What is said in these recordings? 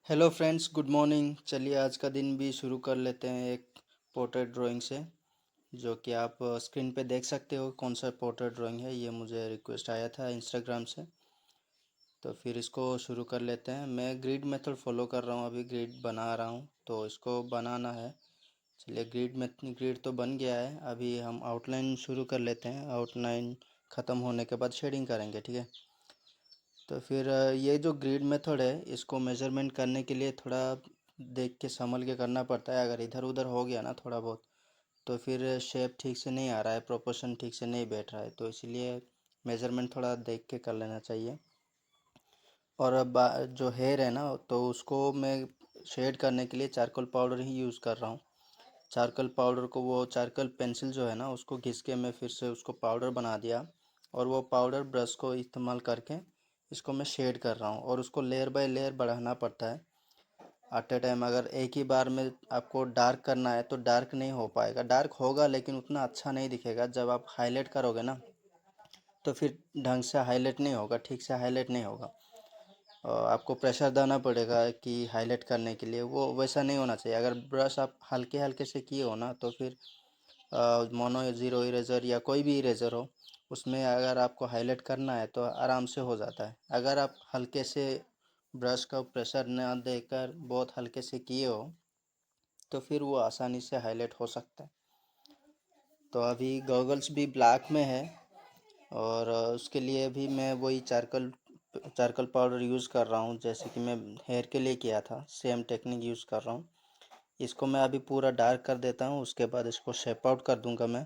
Hello friends, good morning. चलिए आज का दिन भी शुरू कर लेते हैं एक पोर्ट्रेट ड्राइंग से, जो कि आप स्क्रीन पे देख सकते हो कौन सा पोर्ट्रेट ड्राइंग है। ये मुझे रिक्वेस्ट आया था इंस्टाग्राम से, तो फिर इसको शुरू कर लेते हैं। मैं ग्रिड मेथड फॉलो कर रहा हूँ, अभी ग्रिड बना रहा हूँ, तो इसको बनाना है। चलिए ग्रिड तो बन गया है। अभी हम आउटलाइन शुरू कर लेते हैं। आउटलाइन ख़त्म होने के बाद शेडिंग करेंगे, ठीक है। तो फिर ये जो ग्रिड मेथड है, इसको मेजरमेंट करने के लिए थोड़ा देख के संभल के करना पड़ता है। अगर इधर उधर हो गया ना थोड़ा बहुत, तो फिर शेप ठीक से नहीं आ रहा है, प्रोपोर्शन ठीक से नहीं बैठ रहा है, तो इसलिए मेजरमेंट थोड़ा देख के कर लेना चाहिए। और अब जो हेयर है ना, तो उसको मैं शेड करने के लिए चारकोल पाउडर ही यूज़ कर रहा हूँ। चारकोल पाउडर को, वो चारकोल पेंसिल जो है ना, उसको घिस के मैं फिर से उसको पाउडर बना दिया, और वो पाउडर ब्रश को इस्तेमाल करके इसको मैं शेड कर रहा हूँ। और उसको लेयर बाय लेयर बढ़ाना पड़ता है एट ए टाइम। अगर एक ही बार में आपको डार्क करना है तो डार्क नहीं हो पाएगा। डार्क होगा लेकिन उतना अच्छा नहीं दिखेगा। जब आप हाईलाइट करोगे ना, तो फिर ढंग से हाईलाइट नहीं होगा, ठीक से हाईलाइट नहीं होगा। आपको प्रेशर देना पड़ेगा कि हाईलाइट करने के लिए, वो वैसा नहीं होना चाहिए। अगर ब्रश आप हल्के हल्के से किए हो ना, तो फिर मोनो ज़ीरो इरेज़र या कोई भी इरेज़र हो, उसमें अगर आपको हाईलाइट करना है तो आराम से हो जाता है। अगर आप हल्के से ब्रश का प्रेशर न देकर बहुत हल्के से किए हो, तो फिर वो आसानी से हाईलाइट हो सकता है। तो अभी गॉगल्स भी ब्लैक में है, और उसके लिए भी मैं वही चारकोल चारकोल पाउडर यूज़ कर रहा हूँ, जैसे कि मैं हेयर के लिए किया था, सेम टेक्निक यूज़ कर रहा हूँ। इसको मैं अभी पूरा डार्क कर देता हूँ, उसके बाद इसको शेप आउट कर दूंगा मैं,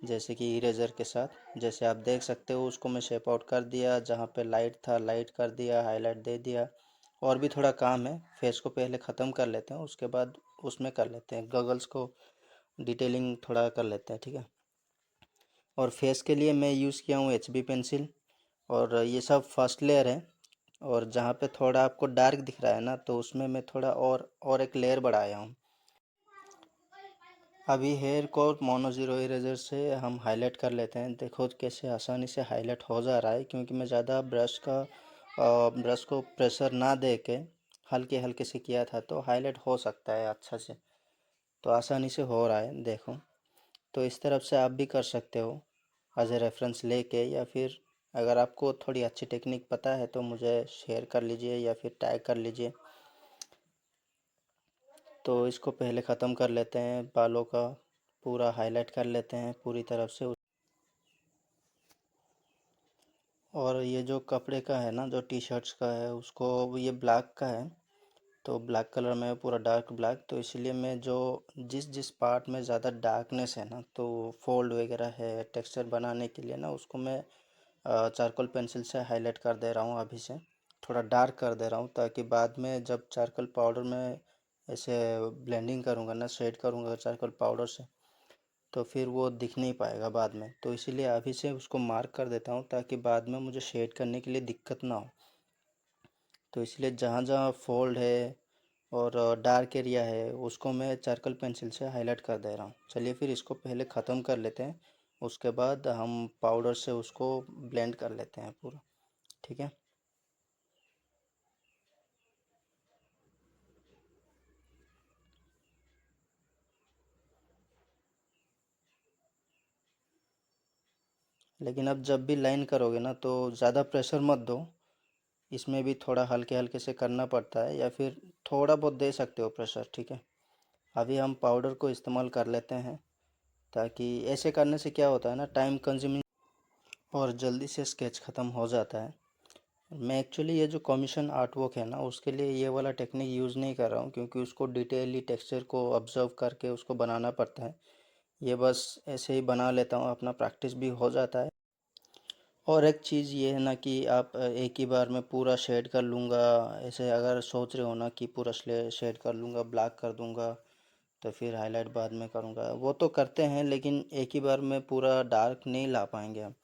जैसे कि इरेज़र के साथ। जैसे आप देख सकते हो, उसको मैं शेप आउट कर दिया, जहाँ पे लाइट था लाइट कर दिया, हाईलाइट दे दिया। और भी थोड़ा काम है, फेस को पहले ख़त्म कर लेते हैं, उसके बाद उसमें कर लेते हैं, गॉगल्स को डिटेलिंग थोड़ा कर लेते हैं, ठीक है। और फेस के लिए मैं यूज़ किया हूँ HB पेंसिल, और ये सब फर्स्ट लेयर है। और जहाँ पे थोड़ा आपको डार्क दिख रहा है ना, तो उसमें मैं थोड़ा और एक लेयर बढ़ाया हूँ। अभी हेयर को मोनो ज़ीरो इरेज़र से हम हाईलाइट कर लेते हैं। देखो कैसे आसानी से हाईलाइट हो जा रहा है, क्योंकि मैं ज़्यादा ब्रश को प्रेशर ना दे के हल्के हल्के से किया था, तो हाईलाइट हो सकता है अच्छा से। तो आसानी से हो रहा है, देखो। तो इस तरफ से आप भी कर सकते हो एज ए रेफरेंस लेके, या फिर अगर आपको थोड़ी अच्छी टेक्निक पता है तो मुझे शेयर कर लीजिए या फिर टैग कर लीजिए। तो इसको पहले ख़त्म कर लेते हैं, बालों का पूरा हाईलाइट कर लेते हैं पूरी तरफ से। और ये जो कपड़े का है ना, जो टी शर्ट्स का है, उसको ये ब्लैक का है, तो ब्लैक कलर में पूरा डार्क ब्लैक, तो इसलिए मैं जो जिस जिस पार्ट में ज़्यादा डार्कनेस है ना, तो फोल्ड वगैरह है टेक्सचर बनाने के लिए ना, उसको मैं चारकोल पेंसिल से हाईलाइट कर दे रहा हूँ अभी से। थोड़ा डार्क कर दे रहा हूँ, ताकि बाद में जब चारकोल पाउडर में ऐसे ब्लेंडिंग करूँगा ना, शेड करूँगा चारकोल पाउडर से, तो फिर वो दिख नहीं पाएगा बाद में। तो इसीलिए अभी से उसको मार्क कर देता हूँ, ताकि बाद में मुझे शेड करने के लिए दिक्कत ना हो। तो इसलिए जहाँ जहाँ फोल्ड है और डार्क एरिया है, उसको मैं चारकोल पेंसिल से हाईलाइट कर दे रहा हूँ। चलिए फिर इसको पहले ख़त्म कर लेते हैं, उसके बाद हम पाउडर से उसको ब्लेंड कर लेते हैं पूरा, ठीक है। लेकिन अब जब भी लाइन करोगे ना, तो ज़्यादा प्रेशर मत दो। इसमें भी थोड़ा हल्के हल्के से करना पड़ता है, या फिर थोड़ा बहुत दे सकते हो प्रेशर, ठीक है। अभी हम पाउडर को इस्तेमाल कर लेते हैं, ताकि ऐसे करने से क्या होता है ना, टाइम कंज्यूमिंग और जल्दी से स्केच ख़त्म हो जाता है। मैं एक्चुअली ये जो कमीशन आर्ट वर्क है ना, उसके लिए ये वाला टेक्निक यूज़ नहीं कर रहा हूँ, क्योंकि उसको डिटेली टेक्सचर को ऑब्जर्व करके उसको बनाना पड़ता है। ये बस ऐसे ही बना लेता हूँ, अपना प्रैक्टिस भी हो जाता है। और एक चीज़ ये है ना कि आप एक ही बार में पूरा शेड कर लूँगा, ऐसे अगर सोच रहे हो ना कि पूरा शेड कर लूँगा, ब्लैक कर दूँगा, तो फिर हाईलाइट बाद में करूँगा, वो तो करते हैं, लेकिन एक ही बार में पूरा डार्क नहीं ला पाएंगे हम।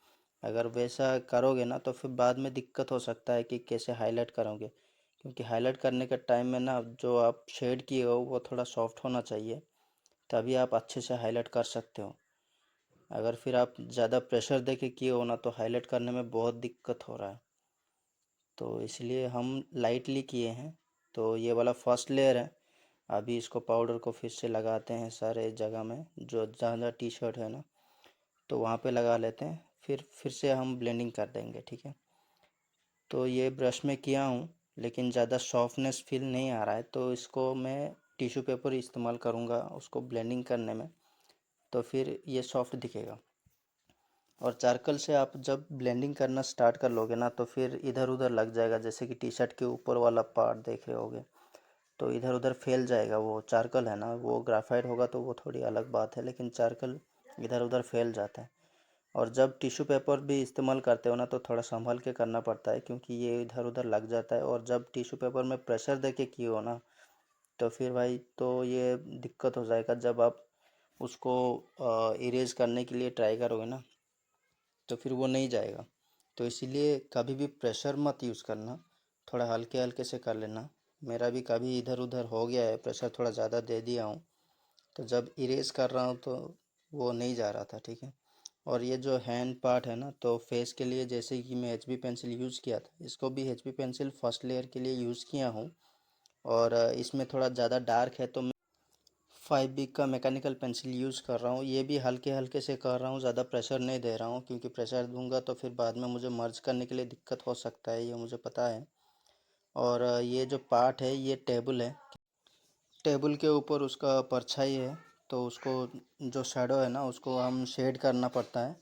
अगर वैसा करोगे ना, तो फिर बाद में दिक्कत हो सकता है कि कैसे हाईलाइट करोगे, क्योंकि हाईलाइट करने के टाइम में ना, जो आप शेड किए हो वो थोड़ा सॉफ्ट होना चाहिए, तभी आप अच्छे से हाईलाइट कर सकते हो। अगर फिर आप ज़्यादा प्रेशर दे के किए हो ना, तो हाईलाइट करने में बहुत दिक्कत हो रहा है। तो इसलिए हम लाइटली किए हैं, तो ये वाला फर्स्ट लेयर है। अभी इसको पाउडर को फिर से लगाते हैं सारे जगह में, जो ज़्यादा टी शर्ट है ना तो वहाँ पे लगा लेते हैं, फिर से हम ब्लेंडिंग कर देंगे, ठीक है। तो ये ब्रश में किया हूँ, लेकिन ज़्यादा सॉफ्टनेस फील नहीं आ रहा है, तो इसको मैं टिश्यू पेपर इस्तेमाल करूँगा उसको ब्लेंडिंग करने में, तो फिर ये सॉफ्ट दिखेगा। और चारकोल से आप जब ब्लेंडिंग करना स्टार्ट कर लोगे ना तो फिर इधर उधर लग जाएगा, जैसे कि टी शर्ट के ऊपर वाला पार्ट देख रहे होगे, तो इधर उधर फैल जाएगा। वो चारकोल है ना, वो ग्राफाइट होगा तो वो थोड़ी अलग बात है, लेकिन चारकोल इधर उधर फैल जाता है। और जब टिश्यू पेपर भी इस्तेमाल करते हो ना तो थोड़ा संभल के करना पड़ता है, क्योंकि ये इधर उधर लग जाता है। और जब टिश्यू पेपर में प्रेशर दे के किए हो ना तो फिर भाई तो ये दिक्कत हो जाएगा। जब आप उसको इरेज करने के लिए ट्राई करोगे ना तो फिर वो नहीं जाएगा। तो इसीलिए कभी भी प्रेशर मत यूज़ करना, थोड़ा हल्के हल्के से कर लेना। मेरा भी कभी इधर उधर हो गया है, प्रेशर थोड़ा ज़्यादा दे दिया हूँ, तो जब इरेज कर रहा हूँ तो वो नहीं जा रहा था, ठीक है। और ये जो हैंड पार्ट है ना, तो फेस के लिए जैसे कि मैं एच बी पेंसिल यूज़ किया था, इसको भी H B pencil first layer के लिए यूज़ किया हूँ। और इसमें थोड़ा ज़्यादा डार्क है तो 5B का मैकेनिकल पेंसिल यूज़ कर रहा हूँ। ये भी हल्के हल्के से कर रहा हूँ, ज़्यादा प्रेशर नहीं दे रहा हूँ, क्योंकि प्रेशर दूंगा तो फिर बाद में मुझे मर्ज करने के लिए दिक्कत हो सकता है, ये मुझे पता है। और ये जो पार्ट है ये टेबल है, टेबल के ऊपर उसका परछाई है, तो उसको जो शैडो है ना उसको हम शेड करना पड़ता है।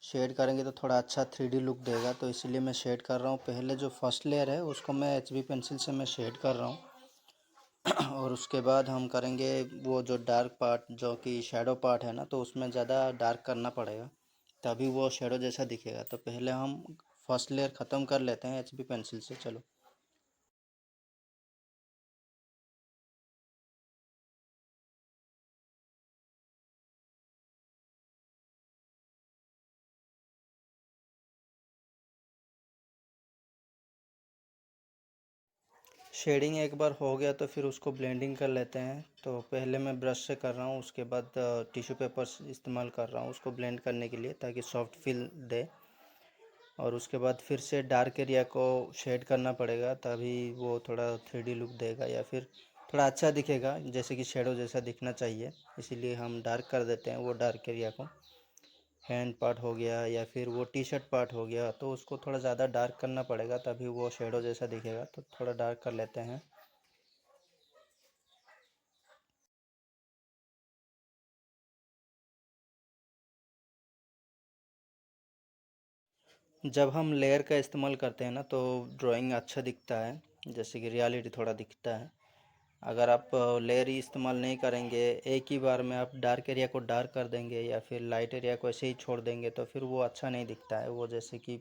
शेड करेंगे तो थोड़ा अच्छा 3D लुक देगा, तो इसीलिए मैं शेड कर रहा हूँ। पहले जो फर्स्ट लेयर है उसको मैं एच बी पेंसिल से मैं शेड कर रहा हूँ। और उसके बाद हम करेंगे वो जो डार्क पार्ट, जो कि शैडो पार्ट है ना, तो उसमें ज़्यादा डार्क करना पड़ेगा, तभी वो शैडो जैसा दिखेगा। तो पहले हम फर्स्ट लेयर ख़त्म कर लेते हैं एच बी पेंसिल से, चलो। शेडिंग एक बार हो गया तो फिर उसको ब्लेंडिंग कर लेते हैं। तो पहले मैं ब्रश से कर रहा हूँ, उसके बाद टिश्यू पेपर इस्तेमाल कर रहा हूँ उसको ब्लेंड करने के लिए, ताकि सॉफ्ट फील दे। और उसके बाद फिर से डार्क एरिया को शेड करना पड़ेगा, तभी वो थोड़ा 3D लुक देगा, या फिर थोड़ा अच्छा दिखेगा, जैसे कि शेडो जैसा दिखना चाहिए। इसीलिए हम डार्क कर देते हैं वो डार्क एरिया को। हैंड पार्ट हो गया या फिर वो टी शर्ट पार्ट हो गया, तो उसको थोड़ा ज़्यादा डार्क करना पड़ेगा, तभी वो शेडो जैसा दिखेगा। तो थोड़ा डार्क कर लेते हैं। जब हम लेयर का इस्तेमाल करते हैं ना तो ड्राइंग अच्छा दिखता है, जैसे कि रियलिटी थोड़ा दिखता है। अगर आप लेयर ही इस्तेमाल नहीं करेंगे, एक ही बार में आप डार्क एरिया को डार्क कर देंगे या फिर लाइट एरिया को ऐसे ही छोड़ देंगे, तो फिर वो अच्छा नहीं दिखता है, वो जैसे कि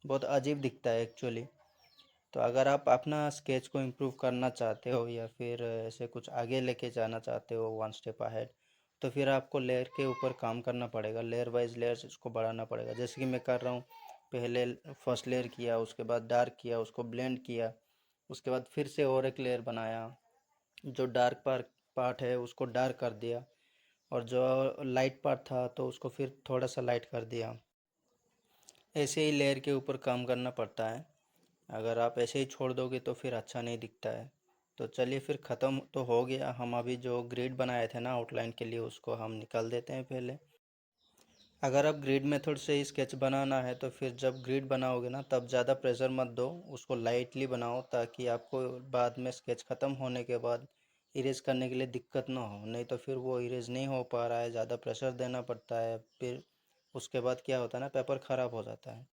बहुत अजीब दिखता है एक्चुअली। तो अगर आप अपना स्केच को इम्प्रूव करना चाहते हो या फिर ऐसे कुछ आगे लेके जाना चाहते हो, वन स्टेप अहेड, तो फिर आपको लेयर के ऊपर काम करना पड़ेगा, लेयर वाइज लेयर्स इसको बढ़ाना पड़ेगा, जैसे कि मैं कर रहा हूँ। पहले फर्स्ट लेयर किया, उसके बाद डार्क किया, उसको ब्लेंड किया, उसके बाद फिर से और एक लेयर बनाया, जो डार्क पार्ट है उसको डार्क कर दिया, और जो लाइट पार्ट था तो उसको फिर थोड़ा सा लाइट कर दिया। ऐसे ही लेयर के ऊपर काम करना पड़ता है। अगर आप ऐसे ही छोड़ दोगे तो फिर अच्छा नहीं दिखता है। तो चलिए, फिर ख़त्म तो हो गया। हम अभी जो ग्रिड बनाए थे ना आउटलाइन के लिए, उसको हम निकाल देते हैं पहले। अगर आप ग्रिड मेथड से स्केच बनाना है तो फिर जब ग्रिड बनाओगे ना तब ज़्यादा प्रेशर मत दो, उसको लाइटली बनाओ, ताकि आपको बाद में स्केच ख़त्म होने के बाद इरेज करने के लिए दिक्कत ना हो। नहीं तो फिर वो इरेज नहीं हो पा रहा है, ज़्यादा प्रेशर देना पड़ता है, फिर उसके बाद क्या होता है ना, पेपर ख़राब हो जाता है।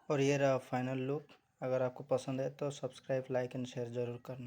और ये रहा फाइनल लुक। अगर आपको पसंद है तो सब्सक्राइब, लाइक एंड शेयर ज़रूर करना।